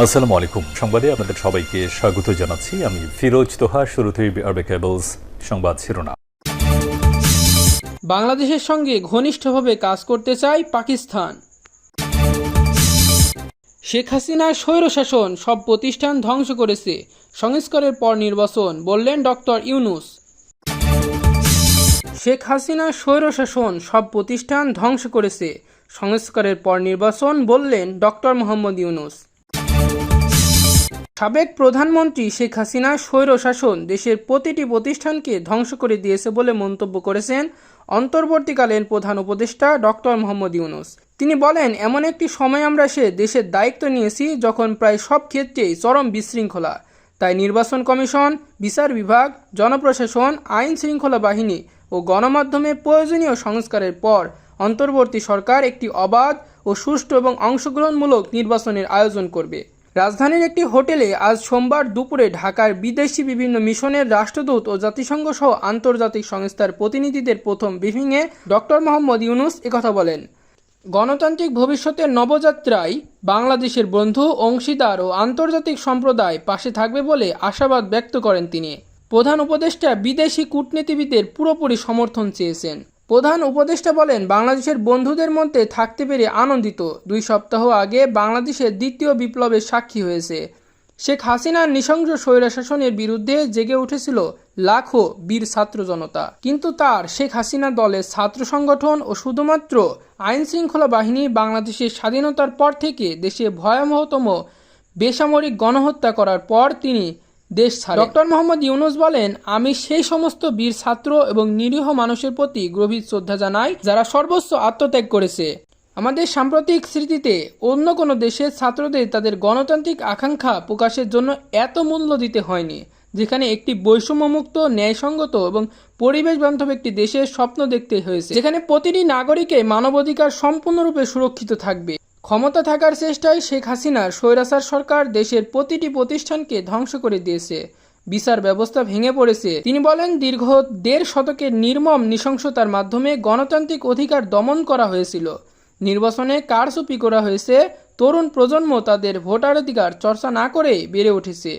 আসসালামু আলাইকুম। সংবাদে আপনাদের সবাইকে স্বাগত জানাচ্ছি। আমি ফিরোজ তোহা। শুরুতেই আরবে কেবলস সংবাদ শিরোনাম। বাংলাদেশের সঙ্গে ঘনিষ্ঠভাবে কাজ করতে চায় পাকিস্তান। শেখ হাসিনার স্বৈরশাসন সব প্রতিষ্ঠান ধ্বংস করেছে, সংস্কারের পর নির্বাচন, বললেন ডক্টর ইউনূস। শেখ হাসিনার স্বৈরশাসন সব প্রতিষ্ঠান ধ্বংস করেছে, সংস্কারের পর নির্বাচন, বললেন ডক্টর মোহাম্মদ ইউনূস। সাবেক প্রধানমন্ত্রী শেখ হাসিনার স্বৈরশাসন দেশের প্রতিটি প্রতিষ্ঠানকে ধ্বংস করে দিয়েছে বলে মন্তব্য করেছেন অন্তর্বর্তীকালীন প্রধান উপদেষ্টা ডক্টর মোহাম্মদ ইউনূস। তিনি বলেন, এমন একটি সময় আমরা দেশের দায়িত্ব নিয়েছি যখন প্রায় সব ক্ষেত্রেই চরম বিশৃঙ্খলা। তাই নির্বাচন কমিশন, বিচার বিভাগ, জনপ্রশাসন, আইন শৃঙ্খলা বাহিনী ও গণমাধ্যমে প্রয়োজনীয় সংস্কারের পর অন্তর্বর্তী সরকার একটি অবাধ ও সুষ্ঠু এবং অংশগ্রহণমূলক নির্বাচনের আয়োজন করবে। রাজধানীর একটি হোটেলে আজ সোমবার দুপুরে ঢাকার বিদেশি বিভিন্ন মিশনের রাষ্ট্রদূত ও জাতিসংঘ সহ আন্তর্জাতিক সংস্থার প্রতিনিধিদের প্রথম ব্রিফিংয়ে ডক্টর মোহাম্মদ ইউনূস একথা বলেন। গণতান্ত্রিক ভবিষ্যতের নবযাত্রায় বাংলাদেশের বন্ধু, অংশীদার ও আন্তর্জাতিক সম্প্রদায় পাশে থাকবে বলে আশাবাদ ব্যক্ত করেন তিনি। প্রধান উপদেষ্টা বিদেশি কূটনীতিবিদদের পুরোপুরি সমর্থন চেয়েছেন। প্রধান উপদেষ্টা বলেন, বাংলাদেশের বন্ধুদের মধ্যে থাকতে পেরে আনন্দিত। 2 সপ্তাহ আগে বাংলাদেশের দ্বিতীয় বিপ্লবের সাক্ষী হয়েছে। শেখ হাসিনার নৃশংস স্বৈরশাসনের বিরুদ্ধে জেগে উঠেছিল লাখো বীর ছাত্র জনতা, কিন্তু তার শেখ হাসিনা দলের ছাত্র সংগঠন ও শুধুমাত্র আইন শৃঙ্খলা বাহিনী বাংলাদেশের স্বাধীনতার পর থেকে দেশে ভয়াবহতম বেসামরিক গণহত্যা করার পর তিনি দেশ ছাড়েন। ডক্টর মোহাম্মদ ইউনূস বলেন, আমি সেই সমস্ত বীর ছাত্র এবং নিরীহ মানুষের প্রতি গভীর শ্রদ্ধা জানাই যারা সর্বোচ্চ আত্মত্যাগ করেছে। আমাদের সাম্প্রতিক স্মৃতিতে অন্য কোনো দেশের ছাত্রদের তাদের গণতান্ত্রিক আকাঙ্ক্ষা প্রকাশের জন্য এত মূল্য দিতে হয়নি, যেখানে একটি বৈষম্যমুক্ত, ন্যায়সঙ্গত এবং পরিবেশ বান্ধব একটি দেশের স্বপ্ন দেখতে হয়েছে, যেখানে প্রতিটি নাগরিকের মানবাধিকার সম্পূর্ণরূপে সুরক্ষিত থাকবে। ক্ষমতা থাকার চেষ্টায় শেখ হাসিনার স্বৈরাচার সরকার দেশের প্রতিটি প্রতিষ্ঠানকে ধ্বংস করে দিয়েছে, বিচার ব্যবস্থা ভেঙে পড়েছে। তিনি বলেন, দীর্ঘ 1.5 শতকের নির্মম নৃশংসতার মাধ্যমে গণতান্ত্রিক অধিকার দমন করা হয়েছিল, নির্বাচনে কারচুপি করা হয়েছে, তরুণ প্রজন্ম তাদের ভোটাধিকার চর্চা না করে বেড়ে উঠেছে,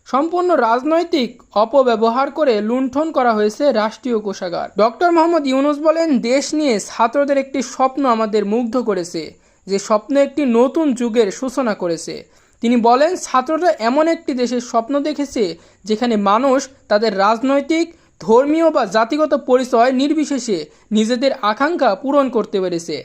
সম্পূর্ণ রাজনৈতিক অপব্যবহার করে লুণ্ঠন করা হয়েছে রাষ্ট্রীয় কোষাগার। ডক্টর মোহাম্মদ ইউনূস বলেন, দেশ নিয়ে ছাত্রদের একটি স্বপ্ন আমাদের মুগ্ধ করেছে, যে স্বপ্ন একটি নতুন যুগের সূচনা করেছে। তিনি বলেন, ছাত্ররা এমন একটি দেশের স্বপ্ন দেখেছে যেখানে মানুষ তাদের রাজনৈতিক, ধর্মীয় বা জাতিগত পরিচয় নির্বিশেষে নিজেদের আকাঙ্ক্ষা পূরণ করতে পেরেছে।